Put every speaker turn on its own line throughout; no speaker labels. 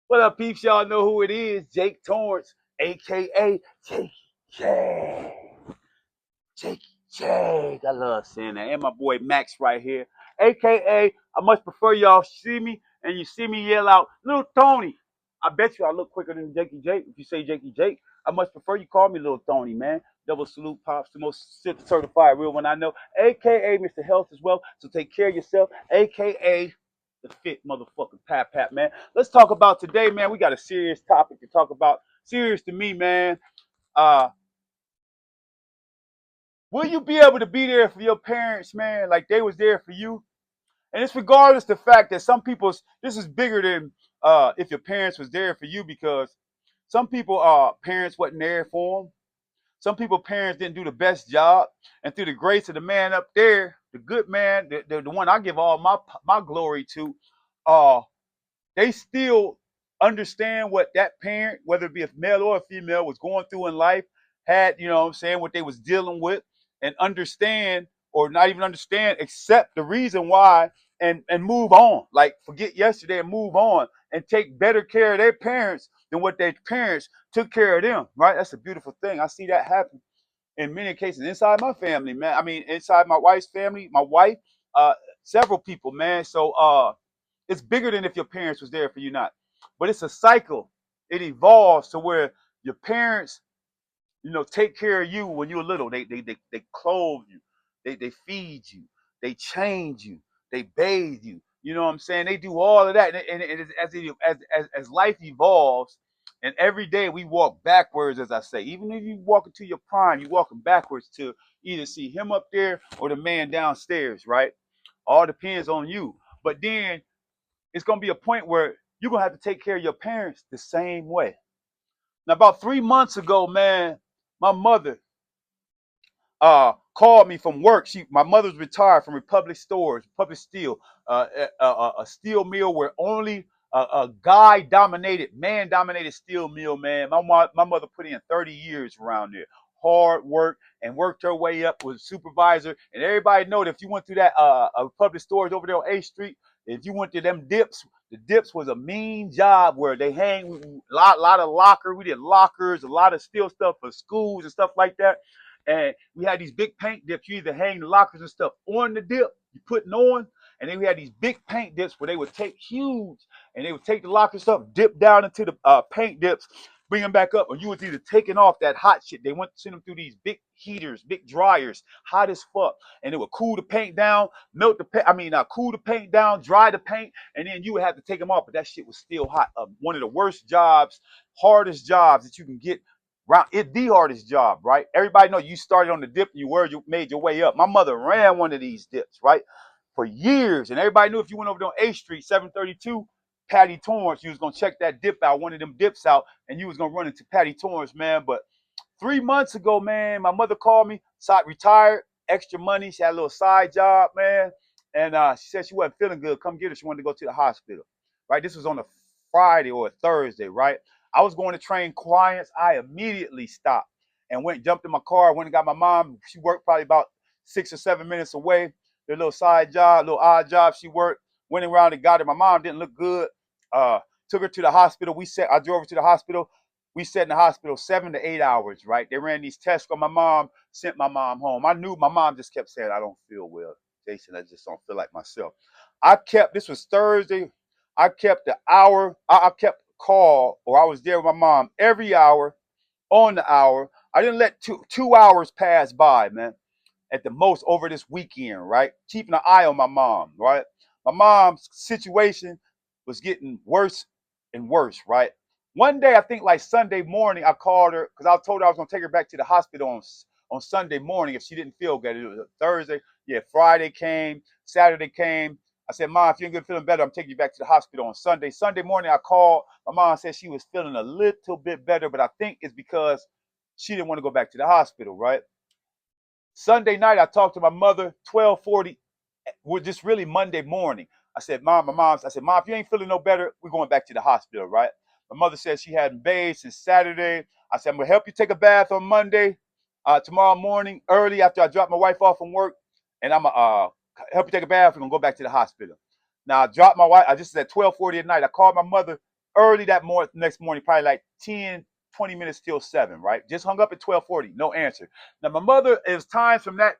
What up, peeps? Y'all know who it is. Jake Torrance, a.k.a. Jake Jag. Jake Jag. I love saying that. And my boy Max right here, a.k.a. I much prefer y'all see me and you see me yell out, Little Tony. I bet you I look quicker than Jakey Jake. If you say Jakey Jake, I much prefer you call me Little Tony, man. Double salute, Pops, the most certified real one I know, a.k.a. Mr. Health as well. So take care of yourself, a.k.a. the fit motherfucking Pat, man. Let's talk about today, man. We got a serious topic to talk about. Serious to me, man. Uh, will you be able to be there for your parents, man, like they was there for you? And it's regardless the fact that some people's this is bigger than if your parents was there for you because some people parents wasn't there for them. Some people parents didn't do the best job, and through the grace of the man up there, the good man, the one I give all my glory to, uh, they still understand what that parent, whether it be a male or a female, was going through in life, had, you know what I'm saying, what they was dealing with, and understand or not even understand, accept the reason why and move on. Like forget yesterday and move on and take better care of their parents than what their parents took care of them. Right? That's a beautiful thing. I see that happen in many cases inside my family, man. I mean, inside my wife's family, my wife, uh, several people, man. So it's bigger than if your parents was there for you not. But it's a cycle. It evolves to where your parents, take care of you when you're little. They clothe you, they feed you, they change you, they bathe you. You know what I'm saying? They do all of that, and as life evolves, and every day we walk backwards, as I say. Even if you walk into your prime, you're walking backwards to either see him up there or the man downstairs, right? All depends on you. But then it's gonna be a point where you're gonna have to take care of your parents the same way. Now, about 3 months ago, man, my mother called me from work. My mother's retired from Republic Stores, Republic Steel, a steel mill where only a guy dominated, man dominated steel mill, man. My mother put in 30 years around there. Hard work and worked her way up, was a supervisor. And everybody know that if you went through that Republic Stores over there on A Street, if you went to them dips, the dips was a mean job where they hang lot of locker. We did lockers, a lot of steel stuff for schools and stuff like that. And we had these big paint dips. You either hang the lockers and stuff on the dip, you putting on, and then we had these big paint dips where they would take huge, and they would take the locker stuff, dip down into the paint dips, bring them back up, or you was either taking off that hot shit. They went to send them through these big heaters, big dryers, hot as fuck, and it would cool the paint down, melt the paint. Cool the paint down, dry the paint, and then you would have to take them off. But that shit was still hot. One of the worst jobs, hardest jobs that you can get. Right, it's the hardest job, right? Everybody know you started on the dip and you made your way up. My mother ran one of these dips, right, for years, and everybody knew if you went over there on A Street, 732, Patty Torrance, you was gonna check that dip out, one of them dips out, and you was gonna run into Patty Torrance, man. But 3 months ago, man, my mother called me, retired, extra money. She had a little side job, man, and she said she wasn't feeling good. Come get her. She wanted to go to the hospital, right? This was on a Friday or a Thursday, right? I was going to train clients. I immediately stopped and jumped in my car, went and got my mom. She worked probably about 6 or 7 minutes away. Their little side job, little odd job she worked. Went around and got her. My mom didn't look good. Uh, Took her to the hospital. I drove her to the hospital. We sat in the hospital 7 to 8 hours, right? They ran these tests for my mom, sent my mom home. I knew my mom just kept saying, I don't feel well, Jason. I just don't feel like myself. This was Thursday. I kept the hour, I kept call, or I was there with my mom every hour, on the hour. I didn't let 2 hours pass by, man, at the most over this weekend, right? Keeping an eye on my mom, right? My mom's situation was getting worse and worse, right? One day, I think like Sunday morning, I called her because I told her I was going to take her back to the hospital on Sunday morning if she didn't feel good. It was a Thursday. Yeah, Friday came, Saturday came. I said, Mom, if you're good, feeling better, I'm taking you back to the hospital on Sunday. Sunday morning, I called. My mom said she was feeling a little bit better, but I think it's because she didn't want to go back to the hospital, right? Sunday night, I talked to my mother, 12:40, just really Monday morning. I said, I said, Mom, if you ain't feeling no better, we're going back to the hospital, right? My mother said she hadn't bathed since Saturday. I said, I'm going to help you take a bath on Monday, tomorrow morning, early after I drop my wife off from work, and I'm going to help you take a bath. We're going to go back to the hospital. Now, I dropped my wife. I just at 12:40 at night. I called my mother early that next morning, probably like 10, 20 minutes till 7, right? Just hung up at 12:40, no answer. Now my mother, it was times from that,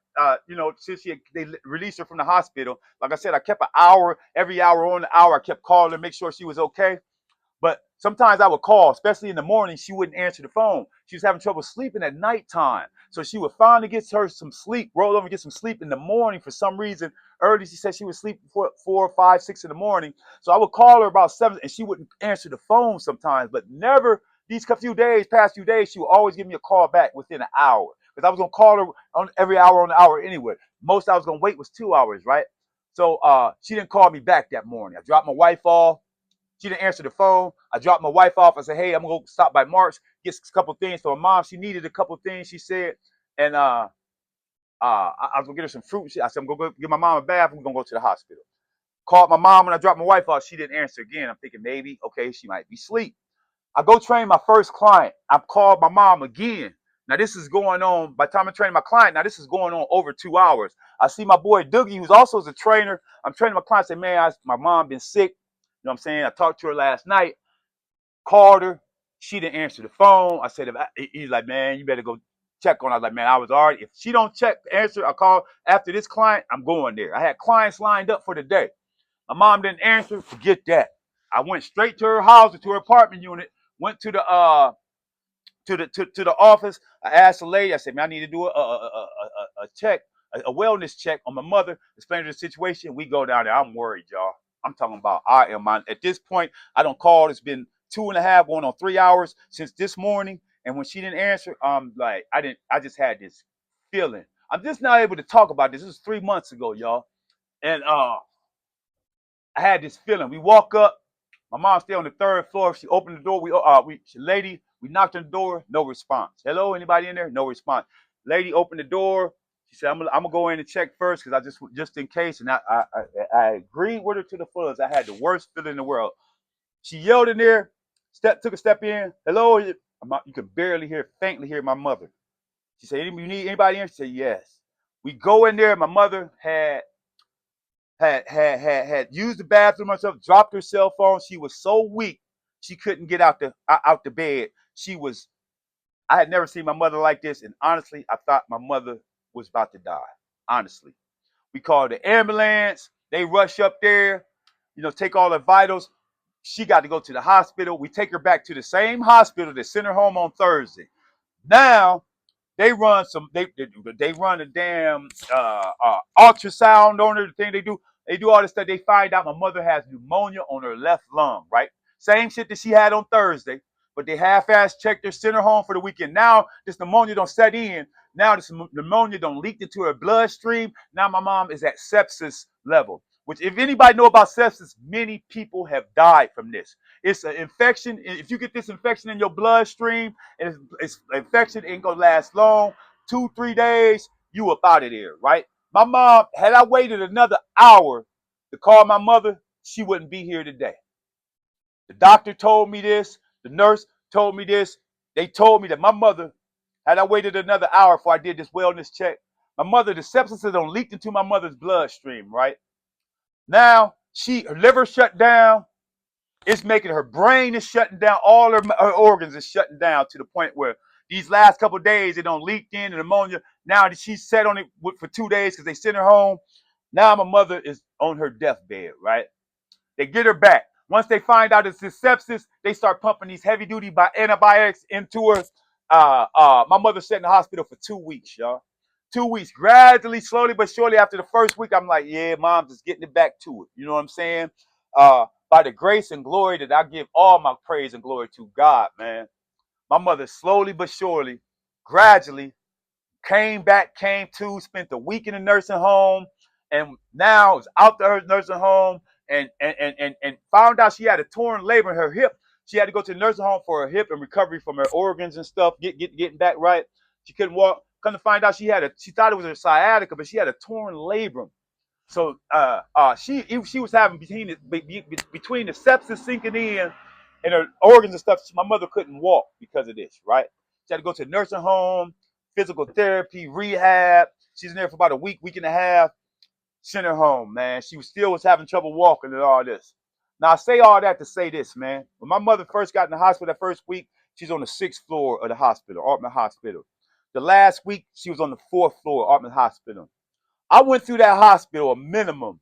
since they released her from the hospital. Like I said, I kept an hour, every hour on the hour. I kept calling to make sure she was okay. But sometimes I would call, especially in the morning, she wouldn't answer the phone. She was having trouble sleeping at nighttime. So she would finally get her some sleep, roll over and get some sleep in the morning for some reason. Early, she said she would sleep for 4, 5, 6 in the morning. So I would call her about 7, and she wouldn't answer the phone sometimes, but never these past few days, she would always give me a call back within an hour. Because I was going to call her on every hour on the hour anyway. Most I was going to wait was 2 hours, right? So she didn't call me back that morning. I dropped my wife off. She didn't answer the phone. I dropped my wife off. I said, hey, I'm going to go stop by Mark's, get a couple things for my mom. She needed a couple things, she said. And I was going to get her some fruit. I said, I'm going to go give my mom a bath. I'm going to go to the hospital. Called my mom when I dropped my wife off. She didn't answer again. I'm thinking maybe, okay, she might be asleep. I go train my first client. I've called my mom again. Now this is going on, by the time I train my client, now this is going on over 2 hours. I see my boy Doogie, who's also a trainer. I'm training my client, say, man, my mom been sick. You know what I'm saying? I talked to her last night, called her. She didn't answer the phone. I said, he's like, man, you better go check on her. I was like, man, I was already, if she don't answer, I call after this client, I'm going there. I had clients lined up for the day. My mom didn't answer, forget that. I went straight to her house, to her apartment unit, went to the to the office. I asked the lady, I said, man, I need to do a check, a wellness check on my mother, explain her the situation. We go down there. I'm worried, y'all. I'm talking about at this point, I don't call. It's been 2.5 going on 3 hours since this morning. And when she didn't answer, like I just had this feeling. I'm just not able to talk about this. This was 3 months ago, y'all. And I had this feeling. We walk up. My mom stayed on the 3rd floor. She opened the door. We knocked on the door. No response. Hello, anybody in there? No response. Lady opened the door. She said, "I'm gonna go in and check first because I just in case." And I agreed with her to the fullest. I had the worst feeling in the world. She yelled in there. Took a step in. Hello. You could barely faintly hear my mother. She said, "You need anybody in?" She said, "Yes." We go in there. My mother had used the bathroom herself, dropped her cell phone. She was so weak, she couldn't get out the bed. I had never seen my mother like this, and honestly, I thought my mother was about to die. Honestly, we called the ambulance. They rush up there, take all her vitals. She got to go to the hospital. We take her back to the same hospital that sent her home on Thursday. Now they run they run a damn ultrasound on her. The thing they do all this stuff. They find out my mother has pneumonia on her left lung. Right, same shit that she had on Thursday. But they half-ass checked her, sent her home for the weekend. Now this pneumonia don't set in. Now this pneumonia don't leak into her bloodstream. Now my mom is at sepsis level. Which, if anybody know about sepsis, many people have died from this. It's an infection. If you get this infection in your bloodstream, and it's infection ain't gonna last long. 2, 3 days, you up out of there, right? My mom, had I waited another hour to call my mother, she wouldn't be here today. The doctor told me this. The nurse told me this. They told me that my mother, had I waited another hour before I did this wellness check, my mother, the sepsis don't leaked into my mother's bloodstream, right? Now her liver shut down. It's making her brain is shutting down. All her organs is shutting down to the point where these last couple of days it don't leaked in and pneumonia. Now that she's sat on it for 2 days because they sent her home. Now my mother is on her deathbed, right? They get her back. Once they find out it's this sepsis, they start pumping these heavy duty antibiotics into her. My mother sat in the hospital for 2 weeks, y'all. 2 weeks, gradually, slowly but surely. After the first week, I'm like, yeah, mom's just getting it back to it. You know what I'm saying? By the grace and glory that I give all my praise and glory to God, man. My mother slowly but surely, gradually came to, spent the week in the nursing home, and now is out the nursing home and found out she had a torn labor in her hip. She had to go to the nursing home for her hip and recovery from her organs and stuff, getting back right. She couldn't walk. Come to find out she thought it was her sciatica, but she had a torn labrum. So she was having between the sepsis sinking in and her organs and stuff. My mother couldn't walk because of this, right? She had to go to the nursing home, physical therapy, rehab. She's in there for about a week and a half. Sent her home, man. She was having trouble walking and all this. Now I say all that to say this, man. When my mother first got in the hospital that first week, she's on the 6th floor of the hospital, Altman Hospital. The last week, she was on the 4th floor, Altman Hospital. I went through that hospital a minimum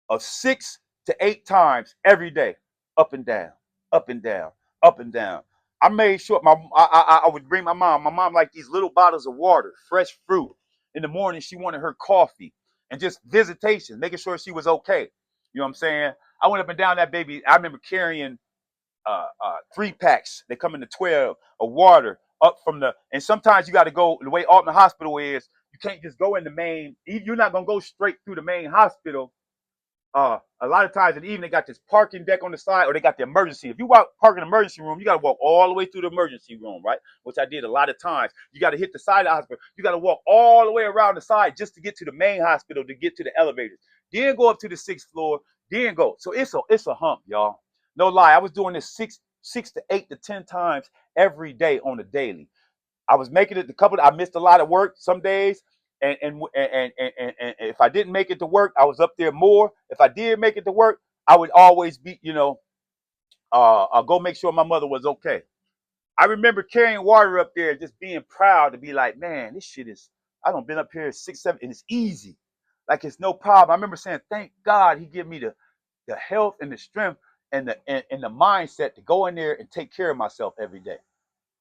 of 6 to 8 times every day, up and down, up and down, up and down. I made sure I would bring my mom. My mom liked these little bottles of water, fresh fruit. In the morning, she wanted her coffee and just visitation, making sure she was okay. You know what I'm saying? I went up and down that baby. I remember carrying 3 packs. They come in the 12 of water up from the. And sometimes you got to go the way Altman Hospital is. You can't just go in the main. You're not gonna go straight through the main hospital. A lot of times in the evening, they got this parking deck on the side, or they got the emergency. If you park in the emergency room, you got to walk all the way through the emergency room, right? Which I did a lot of times. You got to hit the side of the hospital. You got to walk all the way around the side just to get to the main hospital to get to the elevators. Then go up to the 6th floor. Then go. So it's a hump, y'all. No lie. I was doing this six to 8 to 10 times every day on the daily. I was making it the couple. I missed a lot of work some days, and if I didn't make it to work, I was up there more. If I did make it to work, I would always be, I'll go make sure my mother was okay. I remember carrying water up there, and just being proud to be like, man, this shit is. I don't been up here 6, 7, and it's easy, like it's no problem. I remember saying, thank God he gave me the health and the strength and the mindset to go in there and take care of myself every day,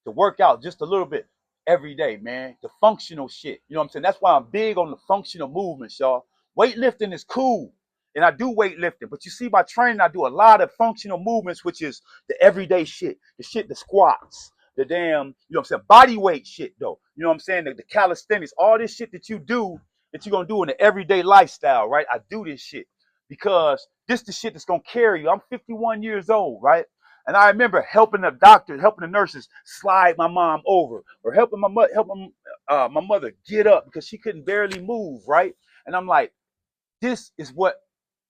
to work out just a little bit every day, man. The functional shit. You know what I'm saying? That's why I'm big on the functional movements, y'all. Weightlifting is cool. And I do weightlifting, but you see my training, I do a lot of functional movements, which is the everyday shit. The squats, the damn, you know what I'm saying, body weight shit though. You know what I'm saying? The calisthenics, all this shit that you do, that you're gonna do in the everyday lifestyle, right? I do this shit because this the shit that's gonna carry you. I'm 51 years old, right? And I remember helping the doctors, helping the nurses slide my mom over, or helping my mother get up because she couldn't barely move, right? And I'm like, this is what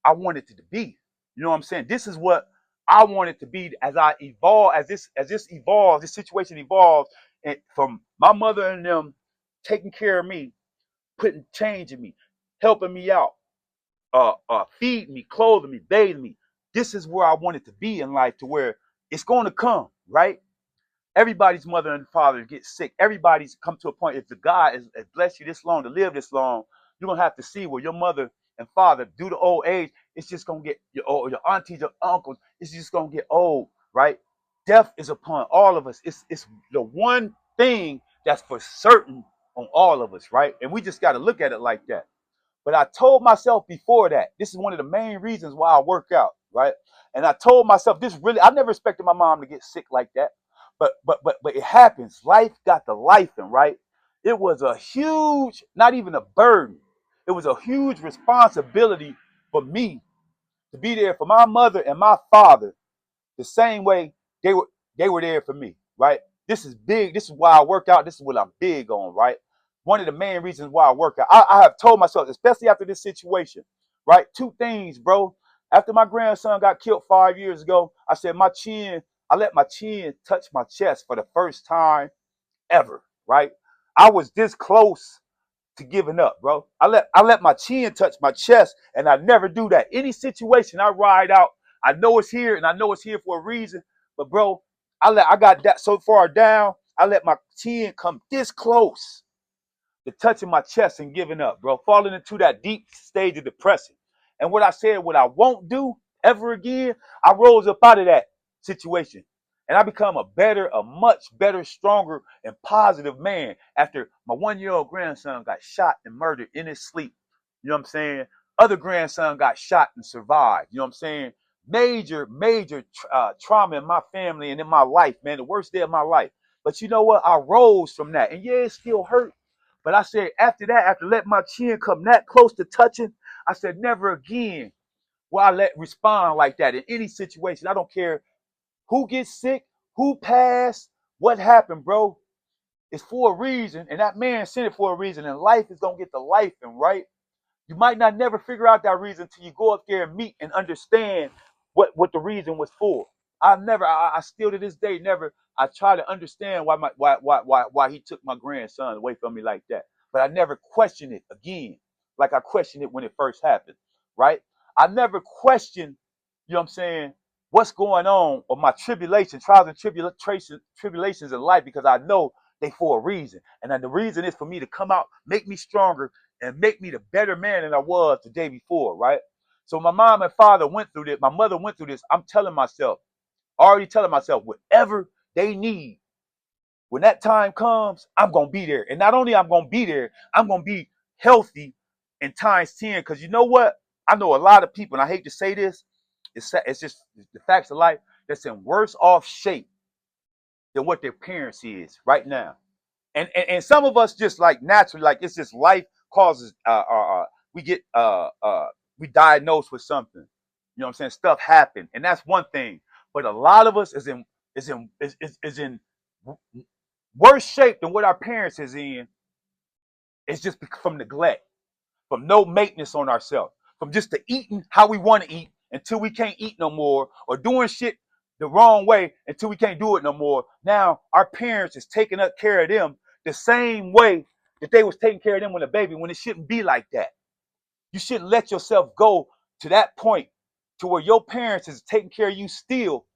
I want it to be. You know what I'm saying? This is what I want it to be as I evolve, as this evolves, this situation evolves, and from my mother and them taking care of me, putting change in me, helping me out, feeding me, clothing me, bathing me. This is where I want it to be in life, to where it's going to come, right? Everybody's mother and father gets sick. Everybody's come to a point. If the God has blessed you this long to live this long, you're gonna have to see where your mother and father, due to old age, it's just gonna get your aunties, your uncles. It's just gonna get old, right? Death is upon all of us. It's the one thing that's for certain on all of us, right? And we just got to look at it like that. But I told myself before that, this is one of the main reasons why I work out, right? And I told myself this really, I never expected my mom to get sick like that. But it happens. Life got the life in, right? It was a huge, not even a burden. It was a huge responsibility for me to be there for my mother and my father the same way they were they were there for me, right? This is big. This is why I work out. This is what I'm big on, right? One of the main reasons why I work out. I have told myself, especially after this situation, right? Two things, bro. After my grandson got killed 5 years ago, I said I let my chin touch my chest for the first time ever, right? I was this close to giving up, bro. I let my chin touch my chest, and I never do that. Any situation I ride out, I know it's here, and I know it's here for a reason. But bro, I got that so far down. I let my chin come this close to touching my chest and giving up, bro. Falling into that deep stage of depression. And what I said, what I won't do ever again, I rose up out of that situation. And I become a much better, stronger, and positive man after my 1-year-old grandson got shot and murdered in his sleep. You know what I'm saying? Other grandson got shot and survived. You know what I'm saying? Major trauma in my family and in my life, man. The worst day of my life. But you know what? I rose from that. And yeah, it still hurt. But I said, after that, after letting my chin come that close to touching, I said, never again will I let respond like that in any situation. I don't care who gets sick, who passed, what happened, bro. It's for a reason, and that man sent it for a reason, and life is gonna get the life in, right? You might not never figure out that reason until you go up there and meet and understand what the reason was for. I still to this day never. I try to understand why he took my grandson away from me like that, but I never questioned it again, like I questioned it when it first happened, right? I never questioned, you know what I'm saying, what's going on, or my tribulation, trials and tribulations in life, because I know they for a reason. And then the reason is for me to come out, make me stronger, and make me the better man than I was the day before, right? So my mom and father went through this. My mother went through this. I'm telling myself, already telling myself, whatever they need, when that time comes, I'm going to be there. And not only I'm going to be there, I'm going to be healthy in times 10. Because you know what? I know a lot of people, and I hate to say this, it's just the facts of life, that's in worse off shape than what their parents is right now. And some of us just like naturally, like it's just life causes, we get, we diagnosed with something. You know what I'm saying? Stuff happen. And that's one thing. But a lot of us is in worse shape than what our parents is in. It's just from neglect, from no maintenance on ourselves, from just the eating how we want to eat until we can't eat no more, or doing shit the wrong way until we can't do it no more. Now our parents is taking up care of them the same way that they was taking care of them when a baby, when it shouldn't be like that. You shouldn't let yourself go to that point to where your parents is taking care of you still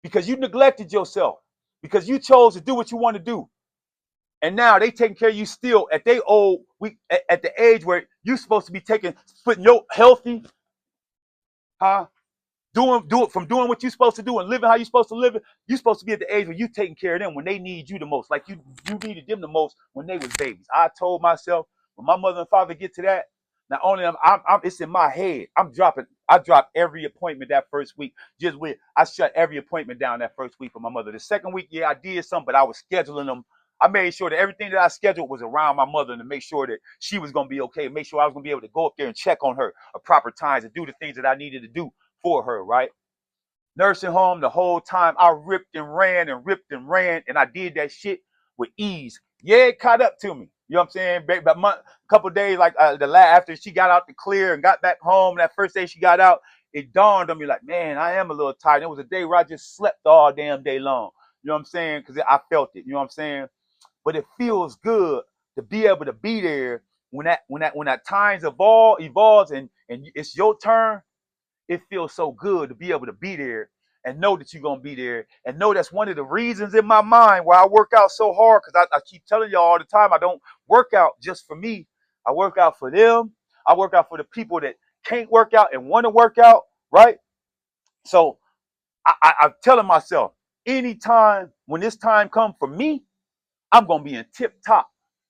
because you neglected yourself, because you chose to do what you want to do. And now they taking care of you still at they old at the age where you supposed to be putting your healthy, huh? Doing what you're supposed to do and living how you're supposed to live it. You're supposed to be at the age where you taking care of them when they need you the most, like you needed them the most when they was babies. I told myself when my mother and father get to that, not only I'm it's in my head. I dropped every appointment that first week. I shut every appointment down that first week for my mother. The second week, yeah, I did some, but I was scheduling them. I made sure that everything that I scheduled was around my mother, and to make sure that she was going to be okay, make sure I was going to be able to go up there and check on her at proper times and do the things that I needed to do for her, right? Nursing home, the whole time I ripped and ran and ripped and ran, and I did that shit with ease. Yeah, it caught up to me. You know what I'm saying? About a couple of days, like after she got out the clear and got back home, that first day she got out, it dawned on me like, man, I am a little tired. It was a day where I just slept all damn day long. You know what I'm saying? Because I felt it. You know what I'm saying? But it feels good to be able to be there when that times evolves and it's your turn. It feels so good to be able to be there and know that you're going to be there, and know that's one of the reasons in my mind why I work out so hard, because I keep telling y'all all the time, I don't work out just for me. I work out for them. I work out for the people that can't work out and want to work out, right? So I'm telling myself, anytime when this time comes for me, I'm gonna be in tip top.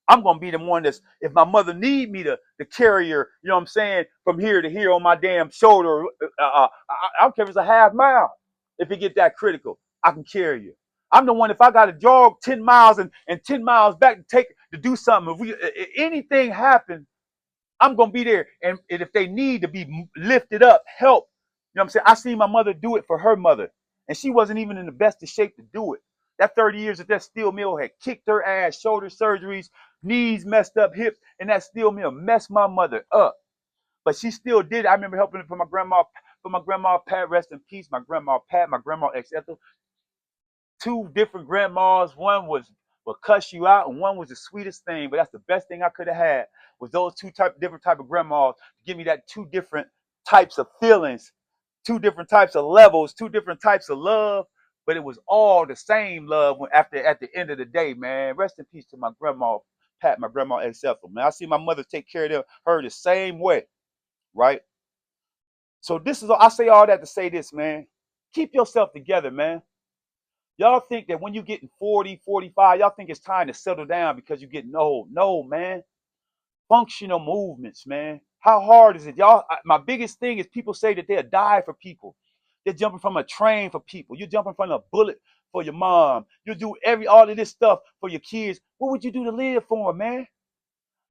I'm gonna be the one that's, if my mother need me to carry her, you know what I'm saying, from here to here on my damn shoulder. I don't care if it's a half mile. If it get that critical, I can carry you. I'm the one, if I got to jog 10 miles and 10 miles back to do something, if anything happens, I'm gonna be there. And if they need to be lifted up, help, you know what I'm saying? I seen my mother do it for her mother, and she wasn't even in the best of shape to do it. That 30 years that steel mill had kicked her ass, shoulder surgeries, knees messed up, hips, and that steel mill messed my mother up. But she still did it. I remember helping for my grandma Pat, rest in peace. My grandma Pat, my grandma ex Ethel, two different grandmas. One will cuss you out, and one was the sweetest thing. But that's the best thing I could have had, was those different type of grandmas to give me that two different types of feelings, two different types of levels, two different types of love. But it was all the same love at the end of the day, man. Rest in peace to my grandma Pat, my grandma Ethel, man. I see my mother take care of her the same way, right? So I say all that to say this, man. Keep yourself together, man. Y'all think that when you're getting 40, 45, y'all think it's time to settle down because you're getting old. No, man. Functional movements, man. How hard is it? My biggest thing is people say that they'll die for people. They're jumping from a train for people. You're jumping from a bullet for your mom. You do all of this stuff for your kids. What would you do to live for them, man?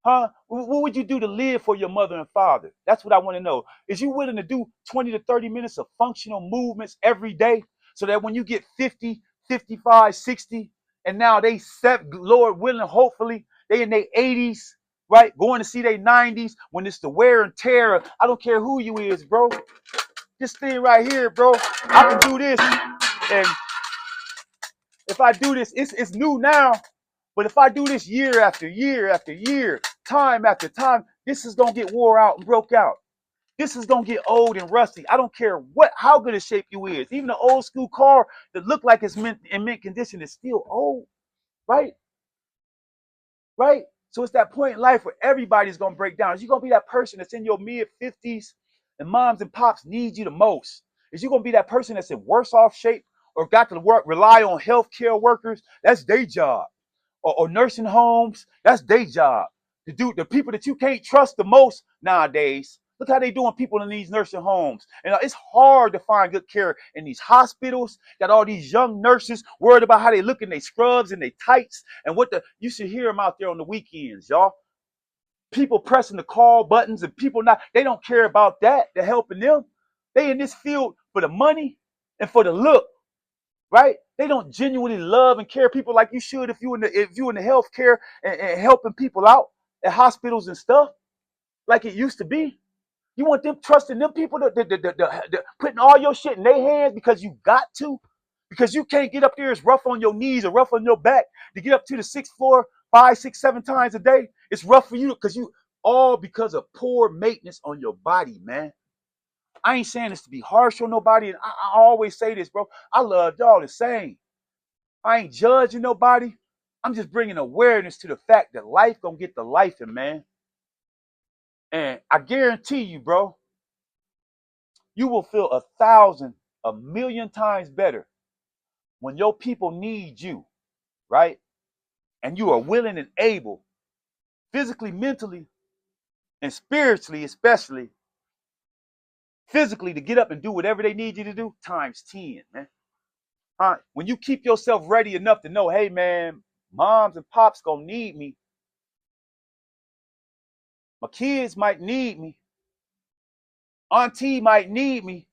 Huh? What would you do to live for your mother and father? That's what I want to know. Is you willing to do 20 to 30 minutes of functional movements every day, so that when you get 50, 55, 60, and now they set, Lord willing, hopefully they in their 80s, right? Going to see their 90s, when it's the wear and tear. I don't care who you is, bro. This thing right here, bro. I can do this. And if I do this, it's new now. But if I do this year after year after year, time after time, this is gonna get wore out and broke out. This is gonna get old and rusty. I don't care how good a shape you is. Even an old school car that look like it's in mint condition is still old, right? Right? So it's that point in life where everybody's gonna break down. Is you gonna be that person that's in your mid-50s and moms and pops need you the most? Is you gonna be that person that's in worse off shape or got to rely on healthcare workers? That's their job. Or nursing homes, that's their job. The people that you can't trust the most nowadays. Look how they doing people in these nursing homes. And it's hard to find good care in these hospitals. Got all these young nurses worried about how they look in their scrubs and their tights and you should hear them out there on the weekends, y'all. People pressing the call buttons and people they don't care about that. They're helping them. They in this field for the money and for the look, right? They don't genuinely love and care people like you should if you in the healthcare and helping people out at hospitals and stuff like it used to be. You want them trusting them people putting all your shit in their hands because you got to, because you can't get up there. It's rough on your knees or rough on your back to get up to the sixth floor 5, 6, 7 times a day. It's rough for you because you all because of poor maintenance on your body, man. I ain't saying this to be harsh on nobody, and I always say this, bro. I love y'all the same. I ain't judging nobody. I'm just bringing awareness to the fact that life gonna get the life in, man. And I guarantee you, bro, you will feel 1,000, a million times better when your people need you, right? And you are willing and able, physically, mentally, and spiritually, especially physically, to get up and do whatever they need you to do, times 10, man. When you keep yourself ready enough to know, hey, man, moms and pops gonna need me. My kids might need me. Auntie might need me.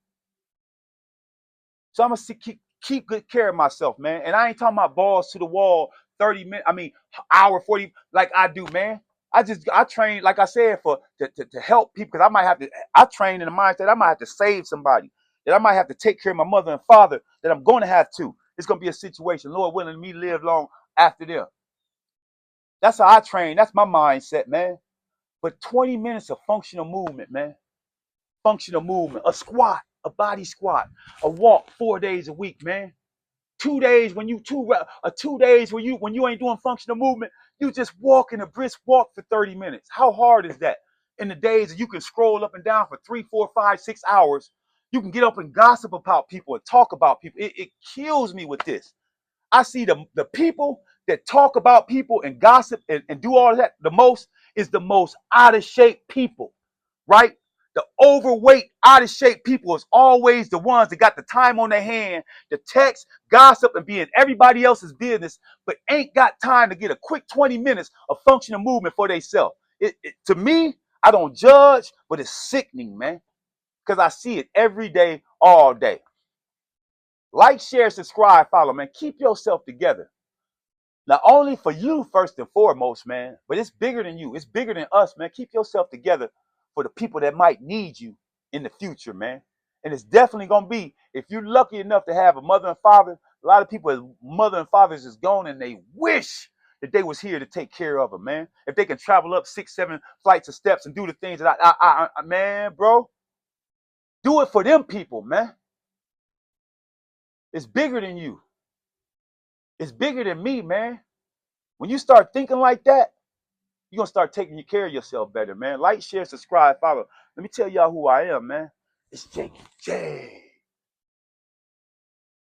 So I'm gonna keep good care of myself, man. And I ain't talking about balls to the wall, 30 minutes. I mean, hour 40, like I do, man. I train, like I said, to help people because I might have to. I train in the mindset I might have to save somebody. That I might have to take care of my mother and father. That I'm going to have to. It's gonna be a situation, Lord willing, me live long after them. That's how I train. That's my mindset, man. But 20 minutes of functional movement, man. Functional movement, a squat, a body squat, a walk 4 days a week, man. 2 days when 2 days when you ain't doing functional movement, you just walk in a brisk walk for 30 minutes. How hard is that? In the days that you can scroll up and down for 3, 4, 5, 6 hours, you can get up and gossip about people and talk about people. It kills me with this. I see the people that talk about people and gossip and do all that the most is the most out of shape people, right? The overweight, out of shape people is always the ones that got the time on their hand to text, gossip, and be in everybody else's business, but ain't got time to get a quick 20 minutes of functional movement for themselves. To me, I don't judge, but it's sickening, man, because I see it every day, all day. Like, share, subscribe, follow, man. Keep yourself together. Not only for you, first and foremost, man, but it's bigger than you. It's bigger than us, man. Keep yourself together for the people that might need you in the future, man. And it's definitely going to be, if you're lucky enough to have a mother and father, a lot of people, mother and fathers is gone and they wish that they was here to take care of them, man. If they can travel up 6, 7 flights of steps and do the things that man, bro, do it for them people, man. It's bigger than you. It's bigger than me, man. When you start thinking like that, you're going to start taking care of yourself better, man. Like, share, subscribe, follow. Let me tell y'all who I am, man. It's Jake J.